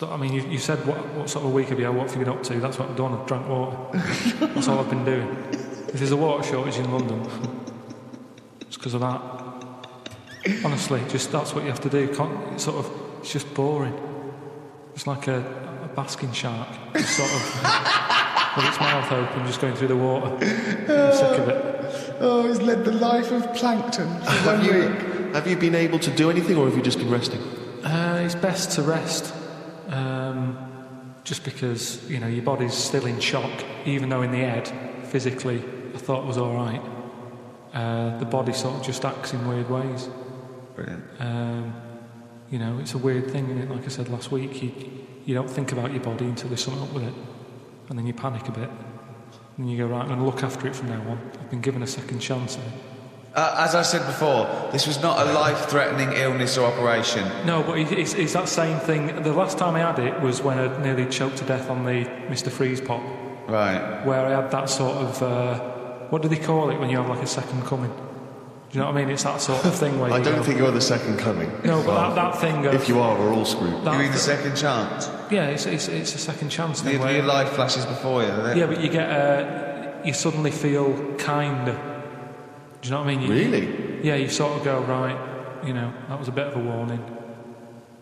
I mean, you said what sort of week have you had? What have you been up to? That's what I've done. I've drank water. That's all I've been doing. If there's a water shortage in London, it's because of that. Honestly, just that's what you have to do. It's just boring. It's like a basking shark, just sort of with its mouth open, just going through the water. I'm sick of it. Oh, he's led the life of plankton for 1 week. Have you been able to do anything, or have you just been resting? It's best to rest, just because your body's still in shock, even though in the head, physically, I thought it was all right. The body sort of just acts in weird ways. Brilliant. It's a weird thing, isn't it? Like I said last week, you don't think about your body until there's something up with it, and then you panic a bit, and then you go, right, I'm going to look after it from now on. I've been given a second chance. As I said before, this was not a life-threatening illness or operation. No, but it's that same thing. The last time I had it was when I nearly choked to death on the Mr. Freeze pop. Right. Where I had that sort of, what do they call it when you have like a second coming? Do you know what I mean? It's that sort of thing where I don't think you're the second coming. No, but that thing of... If you are, we're all screwed. You mean the second chance? Yeah, it's a second chance thing. Your life flashes before you, doesn't it? Yeah, but you get... you suddenly feel kinder. Do you know what I mean? Really? Yeah, you sort of go, right, that was a bit of a warning.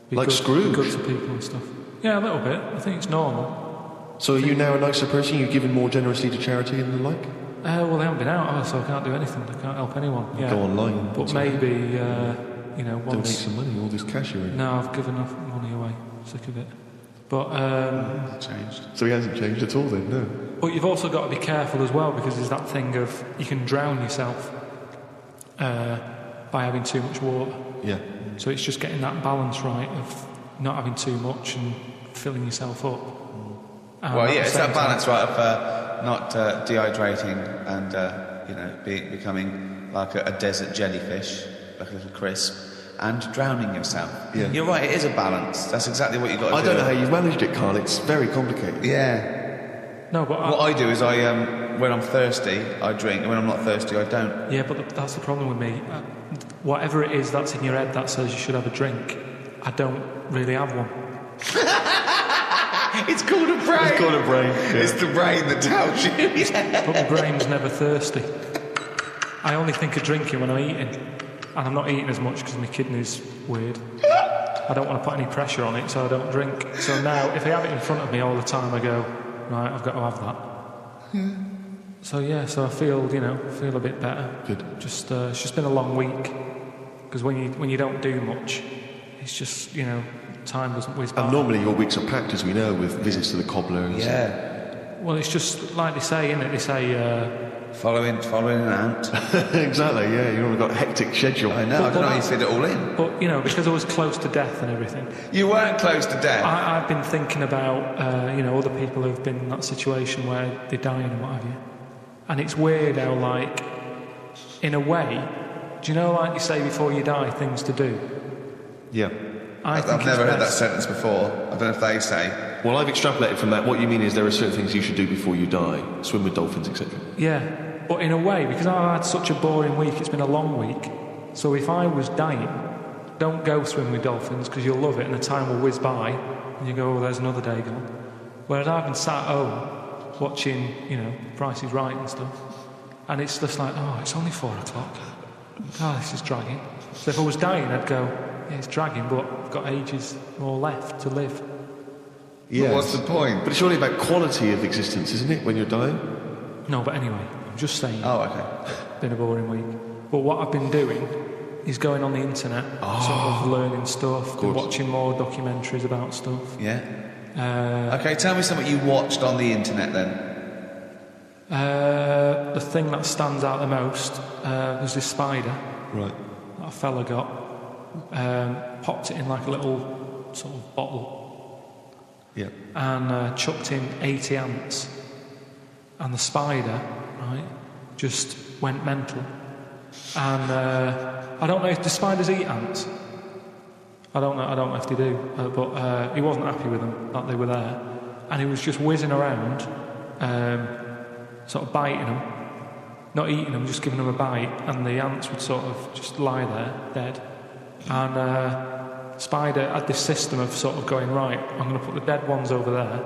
Be like good, Scrooge? Be good to people and stuff. Yeah, a little bit. I think it's normal. So are you now a nicer person? You've given more generously to charity and the like? Well, they haven't been out, so I can't do anything. I can't help anyone. Yeah. Go online. But maybe, once... Donate some money, all this cash you're in. No, I've given enough money away. Sick of it. But, changed. So he hasn't changed at all then, no? But you've also got to be careful as well, because there's that thing of you can drown yourself by having too much water. Yeah. So it's just getting that balance right of not having too much and filling yourself up. Well, yeah, it's that balance, right, of not dehydrating and becoming like a desert jellyfish, like a little crisp, and drowning yourself. Yeah. You're right, it is a balance. That's exactly what you've got to do. I don't know how you've managed it, Karl. It's very complicated. Yeah. No, but what I do is when I'm thirsty, I drink, and when I'm not thirsty, I don't. Yeah, but that's the problem with me. Whatever it is that's in your head that says you should have a drink, I don't really have one. It's called a brain. It's called a brain. Yeah. It's the brain that tells you. But my brain's never thirsty. I only think of drinking when I'm eating. And I'm not eating as much because my kidney's weird. I don't want to put any pressure on it, so I don't drink. So now, if I have it in front of me all the time, I go, right, I've got to have that. So I feel a bit better. Good. It's just been a long week. Because when you don't do much, it's just, time doesn't whiz by. And normally your weeks are packed, as we know, with visits to the cobbler. And Yeah. Well, it's just like they say, isn't it? They say... Following an ant. Exactly, yeah. You've already got a hectic schedule. I know, I don't know how you fit it all in. But, because I was close to death and everything... You weren't close to death. I've been thinking about, other people who've been in that situation where they're dying and what have you. And it's weird how, like, in a way, do you know, like you say before you die, things to do? Yeah. I've never heard that sentence before. I don't know if they say. Well, I've extrapolated from that. What you mean is there are certain things you should do before you die. Swim with dolphins, etc. Yeah, but in a way, because I've had such a boring week, it's been a long week, so if I was dying, don't go swim with dolphins, because you'll love it and the time will whiz by, and you go, oh, there's another day gone. Whereas I've been sat at home, watching, Price is Right and stuff, and it's just like, oh, it's only 4 o'clock. Oh, this is dragging. So if I was dying, I'd go, yeah, it's dragging, but I've got ages more left to live. Yeah. But what's the point? But it's really about quality of existence, isn't it, when you're dying? No, but anyway, I'm just saying. Oh, okay. Been a boring week. But what I've been doing is going on the internet, sort of learning stuff, and watching more documentaries about stuff. Yeah. Okay, tell me something you watched on the internet then. The thing that stands out the most was this spider. Right. That a fella got. Popped it in like a little sort of bottle. Yeah. And chucked in 80 ants. And the spider, right, just went mental. And I don't know if the spiders eat ants. I don't know if they do. But he wasn't happy with them, that they were there. And he was just whizzing around, sort of biting them. Not eating them, just giving them a bite. And the ants would sort of just lie there, dead. And spider had this system of sort of going, right, I'm going to put the dead ones over there,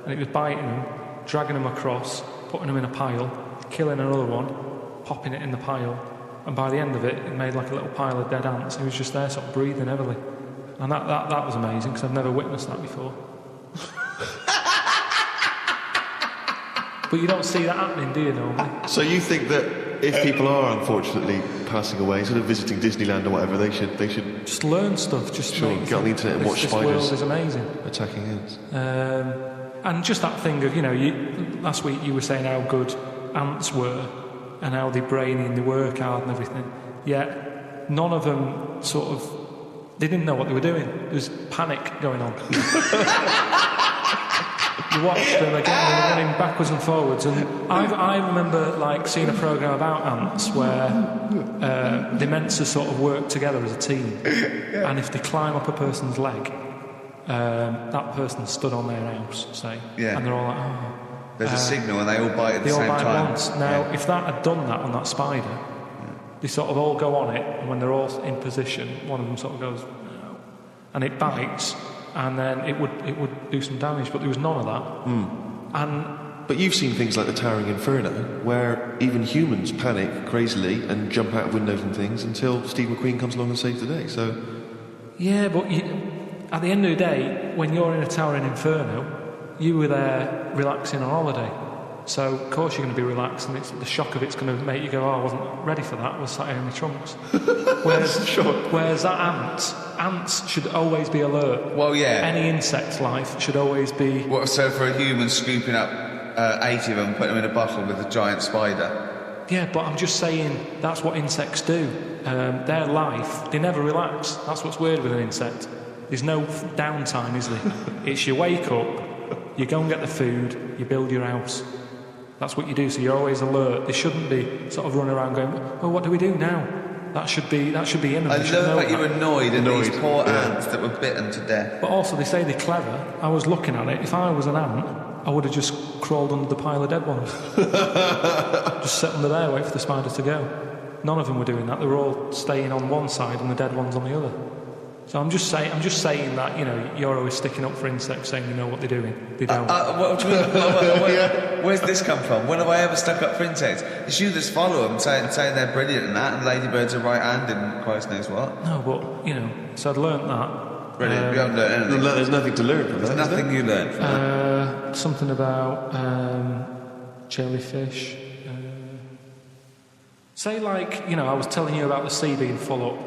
and it was biting them, dragging them across, putting them in a pile, killing another one, popping it in the pile, and by the end of it, it made like a little pile of dead ants. He was just there sort of breathing heavily. And that was amazing, because I've never witnessed that before. But you don't see that happening, do you, normally? So you think that if people are unfortunately passing away, instead of visiting Disneyland or whatever, they should just learn stuff. Just get on the internet and watch this spiders. World is amazing. Attacking ants. And just that thing of, last week you were saying how good ants were and how they're brainy and they work hard and everything. Yet none of them they didn't know what they were doing. There was panic going on. You watched them again, they were running backwards and forwards, and I remember seeing a programme about ants where they're meant to sort of work together as a team, and if they climb up a person's leg, that person stood on their house, say, and they're all like, oh. There's a signal and they all bite at the same time. They all bite once. Now, if that had done that on that spider, they sort of all go on it, and when they're all in position, one of them sort of goes, no, and it bites, and then it would do some damage, but there was none of that. But you've seen things like the Towering Inferno, where even humans panic crazily and jump out of windows and things until Steve McQueen comes along and saves the day. So, yeah, but at the end of the day, when you're in a Towering Inferno, you were there relaxing on holiday. So, of course, you're going to be relaxed, and the shock of it's going to make you go, oh, I wasn't ready for that, I was sat here in my trunks. Whereas that ants should always be alert. Well, yeah. Any insect's life should always be... So for a human scooping up 80 of them, putting them in a bottle with a giant spider? Yeah, but I'm just saying that's what insects do. Their life, they never relax. That's what's weird with an insect. There's no downtime, is there? It's you wake up, you go and get the food, you build your house. That's what you do, so you're always alert. They shouldn't be sort of running around going, oh, what do we do now? That should be in them. I love that you're annoyed at these poor ants that were bitten to death. But also, they say they're clever. I was looking at it. If I was an ant, I would have just crawled under the pile of dead ones. Just sit under there, wait for the spider to go. None of them were doing that. They were all staying on one side and the dead ones on the other. So I'm just saying that, you're always sticking up for insects, saying you know what they're doing. They don't. What do you mean? Where's this come from? When have I ever stuck up for insects? It's you that's follow them, saying they're brilliant and that, and ladybirds are right-handed and Christ knows what. No, but, so I'd learnt that. Brilliant. You haven't learnt anything. There's nothing to learn from that. There's nothing you learned from that. Something about jellyfish. Say, I was telling you about the sea being full up.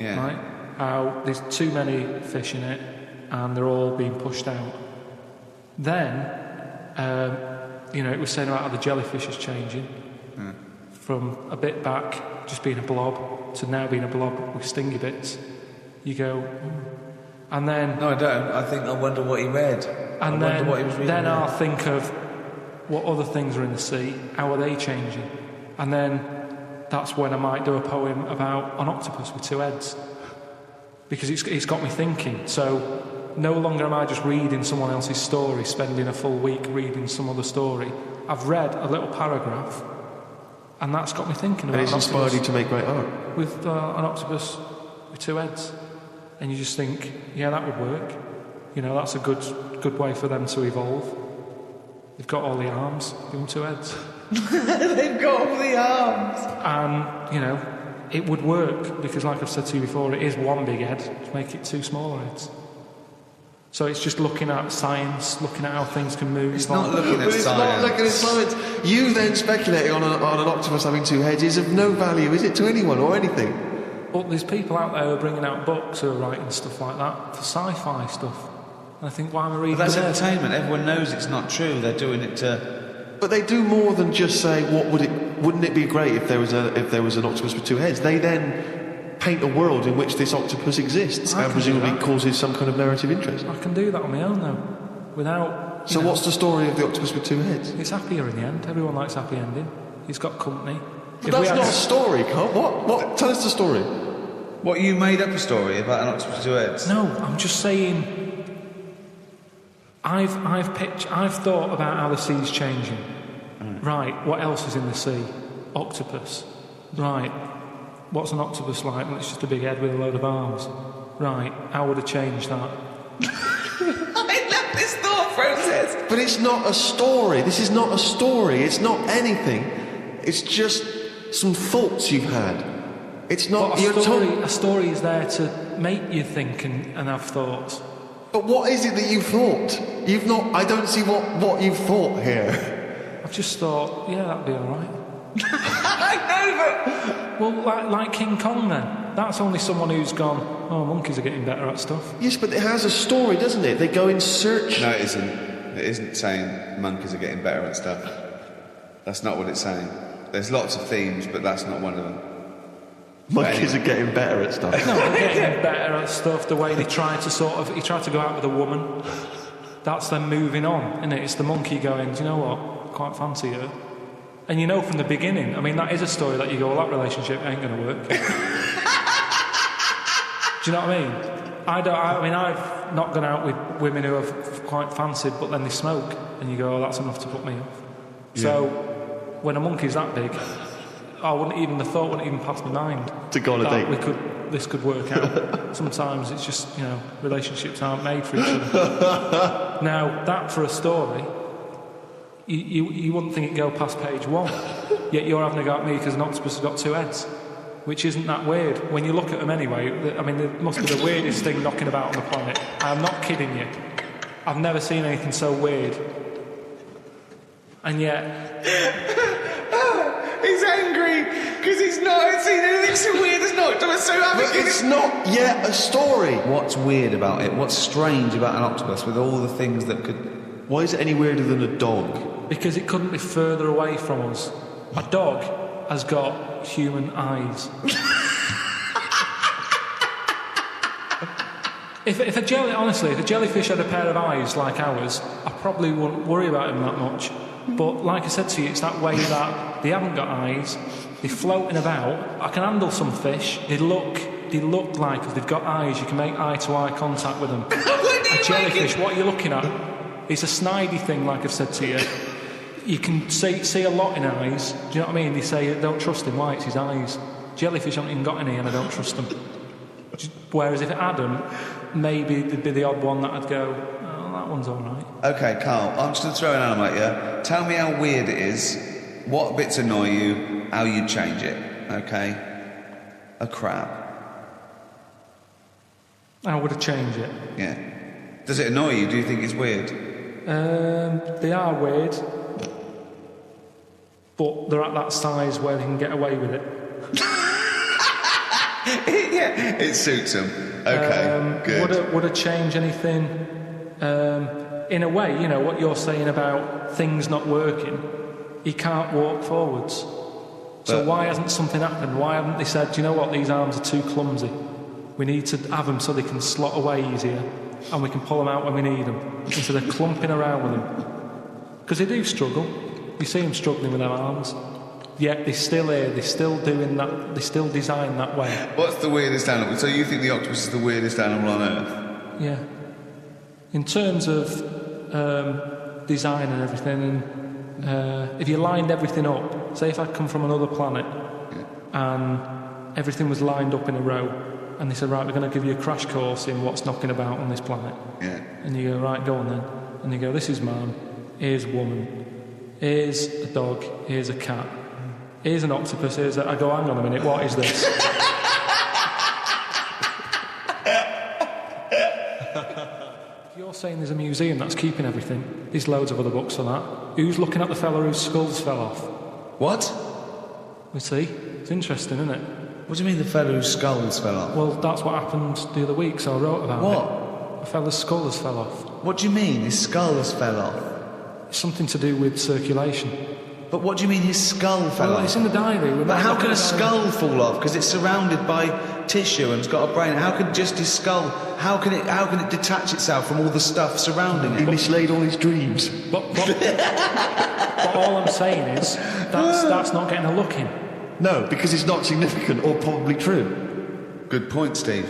Yeah. Right? How there's too many fish in it and they're all being pushed out. Then, it was saying about how the jellyfish is changing from a bit back, just being a blob, to now being a blob with stingy bits. You go, and then... No, I don't. I wonder what he read. And I wonder what he was reading. Then I'll think of what other things are in the sea, how are they changing? And then that's when I might do a poem about an octopus with two heads. Because it's got me thinking. So no longer am I just reading someone else's story, spending a full week reading some other story. I've read a little paragraph, and that's got me thinking about. And it's inspired you to make great art. With an octopus with two heads, and you just think, yeah, that would work. That's a good way for them to evolve. They've got all the arms, give them two heads. They've got all the arms. And it would work, because like I've said to you before, it is one big head to make it two smaller heads. So it's just looking at science, looking at how things can move. It's not looking at science. It's not looking at science. You then speculating on an octopus having two heads is of no value, is it, to anyone or anything? But there's people out there who are bringing out books who are writing stuff like that for sci-fi stuff. And I think, why am I reading that's entertainment. Everyone knows it's not true. They're doing it to... But they do more than just say, wouldn't it be great if there was an octopus with two heads? They then paint a world in which this octopus exists and presumably causes some kind of narrative interest. I can do that on my own, though, without... So what's the story of the octopus with two heads? It's happier in the end. Everyone likes happy ending. He's got company. But that's not a story, Carl. What? Tell us the story. What, you made up a story about an octopus with two heads? No, I'm just saying... I've thought about how the sea's changing. Right, what else is in the sea? Octopus. Right, what's an octopus like? Well, it's just a big head with a load of arms. right, how would I change that? I love this thought process. But it's not a story. This is not a story. It's not anything. It's just some thoughts you've had. It's not... But a story is there to make you think and have thoughts. But what is it that you've thought? You've not... I don't see what you've thought here. I've just thought, yeah, that'd be all right. I know, Well, like King Kong then. That's only someone who's gone, oh, monkeys are getting better at stuff. Yes, but it has a story, doesn't it? They go in search... No, it isn't. It isn't saying monkeys are getting better at stuff. That's not what it's saying. There's lots of themes, but that's not one of them. Monkeys are getting better at stuff. No, they're getting better at stuff. The way they try to he tried to go out with a woman. That's them moving on, isn't it? It's the monkey going, do you know what? I quite fancy her. And you know from the beginning, I mean, that is a story that you go, well, that relationship ain't going to work. Do you know what I mean? I've not gone out with women who I've quite fancied, but then they smoke, and you go, oh, that's enough to put me off. Yeah. So, when a monkey's that big, the thought wouldn't even pass my mind. To go on a date. This could work out. Sometimes it's just, relationships aren't made for each other. Now, that for a story, you wouldn't think it'd go past page 1. Yet you're having a go at me because an octopus has got 2 heads. Which isn't that weird. When you look at them anyway, it must be the weirdest thing knocking about on the planet. I'm not kidding you. I've never seen anything so weird. And yet... He's angry because he's not seen anything so weird as an octopus. So it's not yet a story. What's weird about it? What's strange about an octopus with all the things that could... Why is it any weirder than a dog? Because it couldn't be further away from us. A dog has got human eyes. If a jellyfish had a pair of eyes like ours, I probably wouldn't worry about him that much. But like I said to you, it's that way that they haven't got eyes, they're floating about. I can handle some fish, they look like if they've got eyes, you can make eye-to-eye contact with them. A jellyfish, what are you looking at? It's a snidey thing, like I've said to you. You can see a lot in eyes. Do you know what I mean? They say, don't trust him, why? It's his eyes. Jellyfish haven't even got any and I don't trust them. Whereas if it had them, maybe there'd be the odd one that'd go, oh, that one's all right. OK, Carl, I'm just going to throw an animal at you. Tell me how weird it is, what bits annoy you, how you'd change it, OK? A crab. How would I change it? Yeah. Does it annoy you? Do you think it's weird? They are weird. But they're at that size where they can get away with it. Yeah, it suits them. Okay, good. Would I change anything? In a way, what you're saying about things not working, you can't walk forwards. So why hasn't something happened? Why haven't they said, do you know what, these arms are too clumsy. We need to have them so they can slot away easier and we can pull them out when we need them instead of clumping around with them. Because they do struggle. You see them struggling with their arms. Yet they're still here, they're still doing that, they're still designed that way. What's the weirdest animal? So you think the octopus is the weirdest animal on Earth? Yeah. In terms of design and everything, and if you lined everything up, say if I'd come from another planet and everything was lined up in a row, and they said, right, we're going to give you a crash course in what's knocking about on this planet. Yeah. And you go, right, go on then. And you go, this is man, here's a woman, here's a dog, here's a cat, here's an octopus, I go, hang on a minute, what is this? If you're saying there's a museum that's keeping everything, there's loads of other books on that. Who's looking at the fella whose skulls fell off? What? We see. It's interesting, isn't it? What do you mean the fellow whose skulls fell off? Well, that's what happened the other week, so I wrote about it. A fella's skull has fell off. What do you mean his skull has fell off? It's something to do with circulation. But what do you mean his skull fell off? It's in the diary. But how can a skull fall off? Because it's surrounded by tissue and it's got a brain. How can just his skull... How can it detach itself from all the stuff surrounding it? He mislaid all his dreams. But all I'm saying is that's not getting a look in. No, because it's not significant or probably true. Good point, Steve.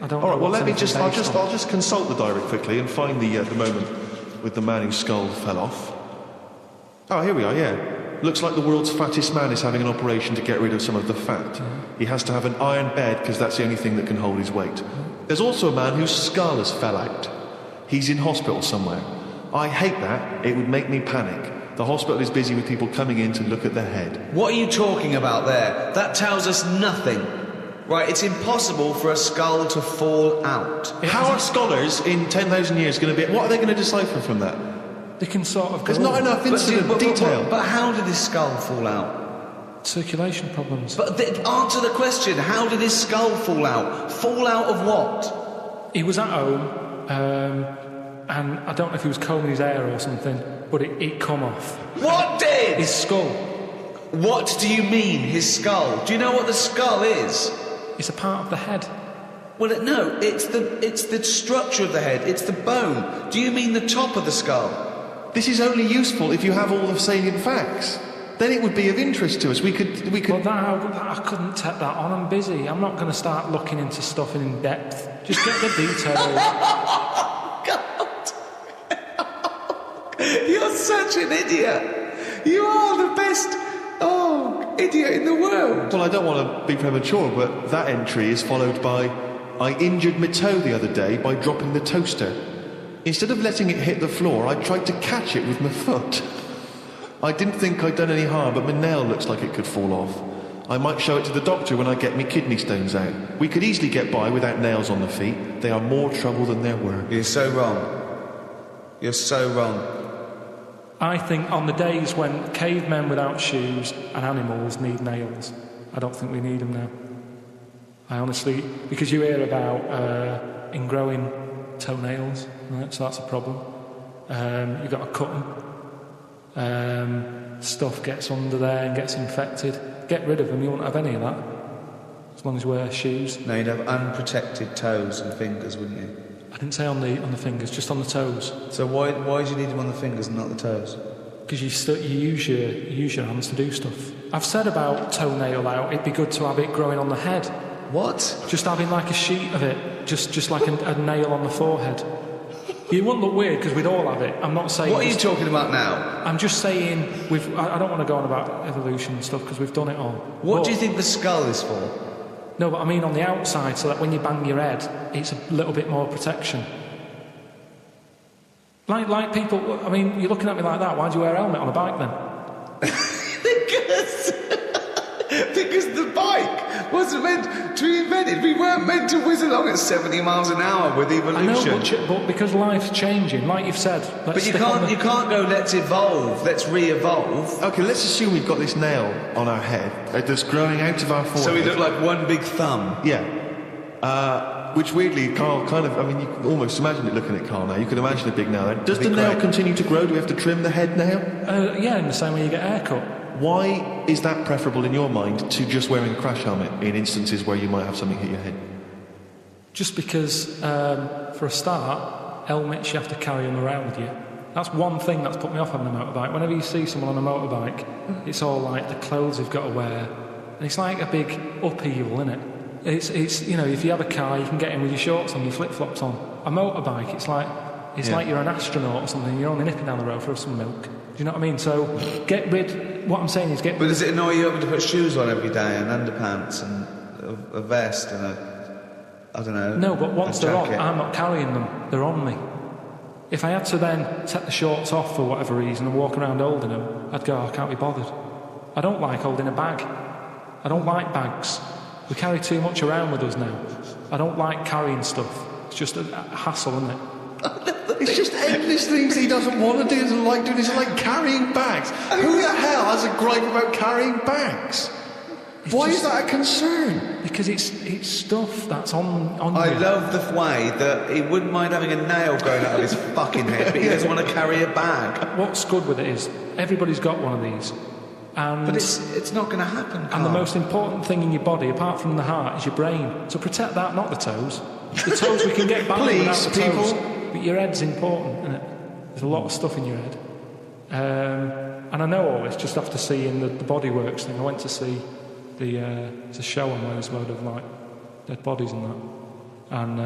I don't all know. right, well, I'll just consult the diary quickly and find the moment with the man whose skull fell off. Oh, here we are, yeah. Looks like the world's fattest man is having an operation to get rid of some of the fat. He has to have an iron bed because that's the only thing that can hold his weight. There's also a man whose skull has fell out. He's in hospital somewhere. I hate that. It would make me panic. The hospital is busy with people coming in to look at their head. What are you talking about there? That tells us nothing. Right, it's impossible for a skull to fall out. How are scholars in 10,000 years going to be... What are they going to decipher from that? They can sort of... There's not enough incident detail. But how did his skull fall out? Circulation problems. But answer the question. How did his skull fall out? Fall out of what? He was at home, and I don't know if he was combing his hair or something, but it come off. What did? His skull. What do you mean, his skull? Do you know what the skull is? It's a part of the head. Well, no, it's the structure of the head. It's the bone. Do you mean the top of the skull? This is only useful if you have all the salient facts. Then it would be of interest to us. We could. Well, I couldn't take that on. I'm busy. I'm not going to start looking into stuff in depth. Just get the details. God. You're such an idiot. You are the best idiot in the world. Well, I don't want to be premature, but that entry is followed by, I injured my toe the other day by dropping the toaster. Instead of letting it hit the floor, I tried to catch it with my foot. I didn't think I'd done any harm, but my nail looks like it could fall off. I might show it to the doctor when I get me kidney stones out. We could easily get by without nails on the feet. They are more trouble than there were. You're so wrong. You're so wrong. I think on the days when cavemen without shoes and animals need nails, I don't think we need them now. I honestly... Because you hear about ingrowing toenails, right? So that's a problem. You've got to cut them. Stuff gets under there and gets infected. Get rid of them, you won't have any of that. As long as you wear shoes. No, you'd have unprotected toes and fingers, wouldn't you? I didn't say on the fingers, just on the toes. So why do you need them on the fingers and not the toes? Because you use your hands to do stuff. I've said about toenail out, it'd be good to have it growing on the head. What? Just having like a sheet of it, just like a nail on the forehead. You wouldn't look weird because we'd all have it. I'm not saying... What are you talking about now? I'm just saying, I don't want to go on about evolution and stuff because we've done it all. What do you think the skull is for? No, but I mean on the outside, so that when you bang your head, it's a little bit more protection. Like people, I mean, you're looking at me like that, why do you wear a helmet on a bike then? Because the bike wasn't meant to be invented. We weren't meant to whiz along at 70 miles an hour with evolution. I know, but because life's changing, like you've said... But you can't go, let's evolve, let's re-evolve. OK, let's assume we've got this nail on our head that's growing out of our forehead. So we look like one big thumb. Yeah. Which weirdly, Karl kind of... I mean, you can almost imagine it looking at Karl now. You can imagine a big nail there. Does the nail continue to grow? Do we have to trim the head now? Yeah, in the same way you get a haircut. Why is that preferable in your mind to just wearing a crash helmet in instances where you might have something hit your head? Just because, for a start, helmets, you have to carry them around with you. That's one thing that's put me off having a motorbike. Whenever you see someone on a motorbike, it's all like the clothes they've got to wear. And it's like a big upheaval, isn't it? It's you know, if you have a car, you can get in with your shorts on, your flip-flops on. A motorbike, it's like you're an astronaut or something. You're only nipping down the road for some milk. Do you know what I mean? So what I'm saying is get... But does it annoy you having to put shoes on every day and underpants and a vest and I don't know... No, but once they're on, I'm not carrying them. They're on me. If I had to then take the shorts off for whatever reason and walk around holding them, I'd go, I can't be bothered. I don't like holding a bag. I don't like bags. We carry too much around with us now. I don't like carrying stuff. It's just a hassle, isn't it? It's just endless things he doesn't want to do, doesn't like doing. It's like carrying bags. Who the hell has a gripe about carrying bags? Why is that a concern? Because it's stuff that's on you. I love the way that he wouldn't mind having a nail going out of his fucking head, but he doesn't want to carry a bag. What's good with it is everybody's got one of these. But it's not going to happen, Karl. And the most important thing in your body, apart from the heart, is your brain. So protect that, not the toes. The toes we can get back without the toes. But your head's important, isn't it? There's a lot of stuff in your head. And I know all this just after seeing the Bodyworks thing. I went to see it's a show on where there's a load of like dead bodies and that. And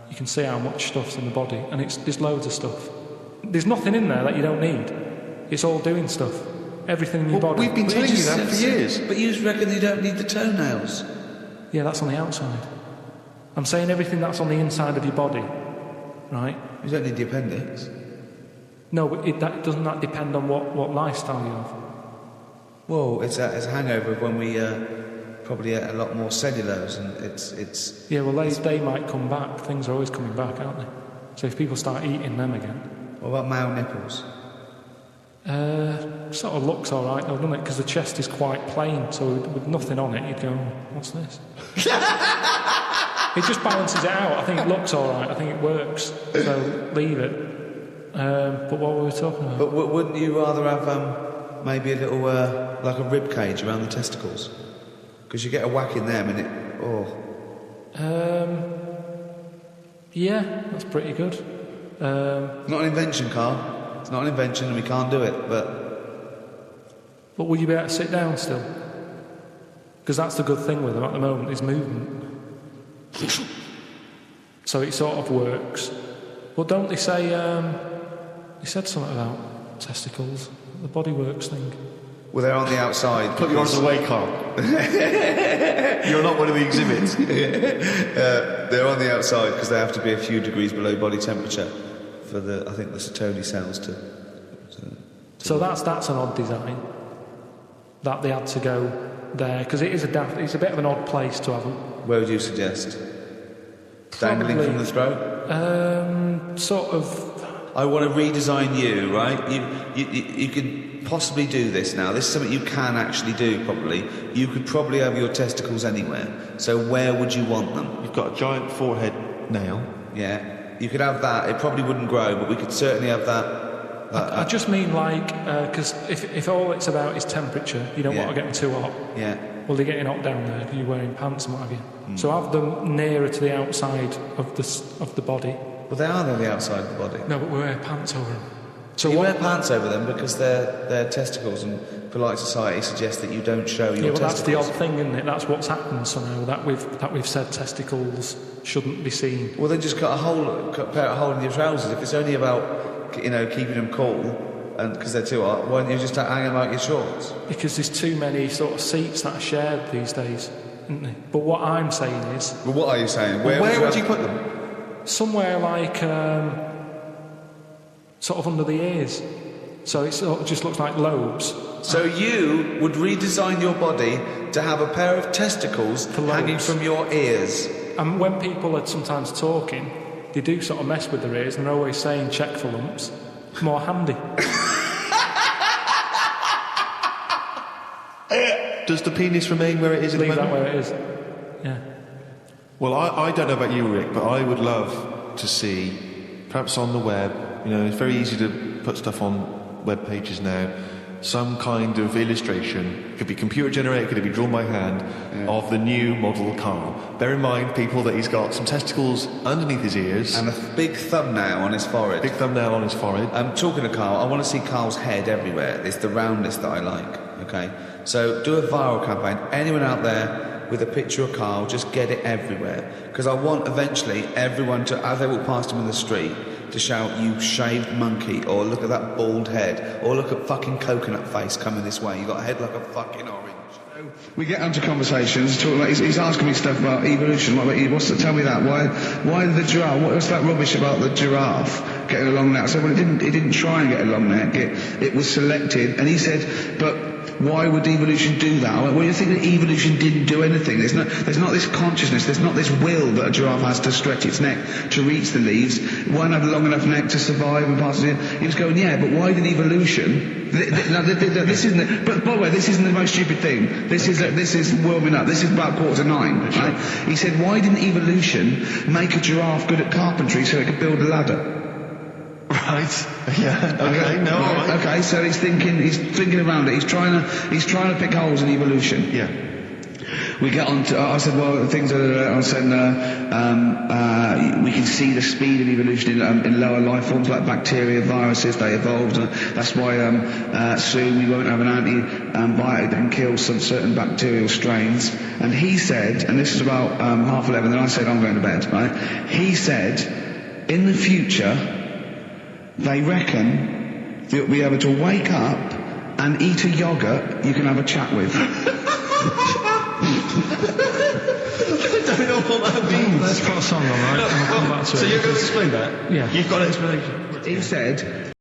you can see how much stuff's in the body. And there's loads of stuff. There's nothing in there that you don't need. It's all doing stuff. Everything in your body. We've been telling you that for years. But you reckon you don't need the toenails? Yeah, that's on the outside. I'm saying everything that's on the inside of your body, right? You don't need the appendix. No, but doesn't that depend on what lifestyle you have? Well, it's a hangover of when we probably ate a lot more cellulose, and it's. Yeah, well, they might come back. Things are always coming back, aren't they? So if people start eating them again. What about male nipples? Sort of looks all right, though, doesn't it? Because the chest is quite plain, so with nothing on it, you'd go, what's this? It just balances it out. I think it looks all right. I think it works. So leave it. But what were we talking about? But wouldn't you rather have maybe a little like a rib cage around the testicles? Because you get a whack in them and it. Oh. Yeah, that's pretty good. Not an invention, Carl. It's not an invention, and we can't do it. But will you be able to sit down still? Because that's the good thing with them at the moment is movement. So it sort of works. Well, don't they say? He said something about testicles, the body works thing. Well, they're on the outside. Put yours away, Carl. You're not one of the exhibits. They're on the outside because they have to be a few degrees below body temperature for the Sertoli cells to So that's an odd design. That they had to go there because it's a bit of an odd place to have them. Where would you suggest? Dangling from the throat? Sort of. I want to redesign you, right? You could possibly do this now. This is something you can actually do, probably. You could probably have your testicles anywhere. So where would you want them? You've got a giant forehead nail. Yeah. You could have that. It probably wouldn't grow, but we could certainly have that. I just mean because if all it's about is temperature, you don't want to get them too hot. Yeah. Well, they're getting hot down there because you're wearing pants and what have you. So have them nearer to the outside of the body. Well, they are on the outside of the body. No, but we wear pants over them. So you wear pants over them because they're testicles, and polite society suggests that you don't show your testicles. That's the odd thing, isn't it? That's what's happened somehow. That we've said testicles shouldn't be seen. Well, then just put a hole in your trousers. If it's only about keeping them cool, and because they're too hot, why don't you just hang them out your shorts? Because there's too many sort of seats that are shared these days, isn't there? But what I'm saying is. Well, what are you saying? Where would you put them? Somewhere like sort of under the ears, so it sort of just looks like lobes. So you would redesign your body to have a pair of testicles hanging from your ears. And when people are sometimes talking, they do sort of mess with their ears, and they're always saying check for lumps. More handy. Does the penis remain where it is at the moment? Leave that where it is. Yeah. Well, I don't know about you, Rick, but I would love to see, perhaps on the web, it's very easy to put stuff on web pages now, some kind of illustration, it could be computer generated, could be drawn by hand, of the new model Carl. Bear in mind, people, that he's got some testicles underneath his ears. And a big thumbnail on his forehead. Big thumbnail on his forehead. Talking to Carl, I want to see Carl's head everywhere. It's the roundness that I like, okay? So do a viral campaign. Anyone out there with a picture of Carl, just get it everywhere. Because I want eventually everyone to, as they walk past him in the street, to shout, "You shaved monkey," or "Look at that bald head," or "Look at fucking coconut face coming this way. You got a head like a fucking orange." We get onto conversations, talking about, he's asking me stuff about evolution. Tell me that. Why the giraffe? What's that rubbish about the giraffe getting a long neck? I said, well, it didn't try and get a long neck. It was selected. And he said, but why would evolution do that? I went, well, you think that evolution didn't do anything? There's not this consciousness, there's not this will that a giraffe has to stretch its neck to reach the leaves. It won't have a long enough neck to survive and pass it in. He was going, yeah, but why did evolution? This isn't. But by the way, this isn't the most stupid thing. This is warming up. This is about 8:45. Right? He said, why didn't evolution make a giraffe good at carpentry so it could build a ladder? Right. Yeah. Okay. No. Right. Okay. So he's thinking around it. He's trying to pick holes in evolution. Yeah. We get on to. I said, well, things are. I said, we can see the speed of evolution in lower life forms like bacteria, viruses. They evolved. That's why soon we won't have an antibiotic that can kill some certain bacterial strains. And he said, and this is about 11:30. Then I said, I'm going to bed. Right? He said, in the future, they reckon that you'll be able to wake up and eat a yogurt you can have a chat with. don't know what that means. Let's put a song on, right? And we'll come back to So it. you're going to explain that? Yeah. You've got an explanation. He said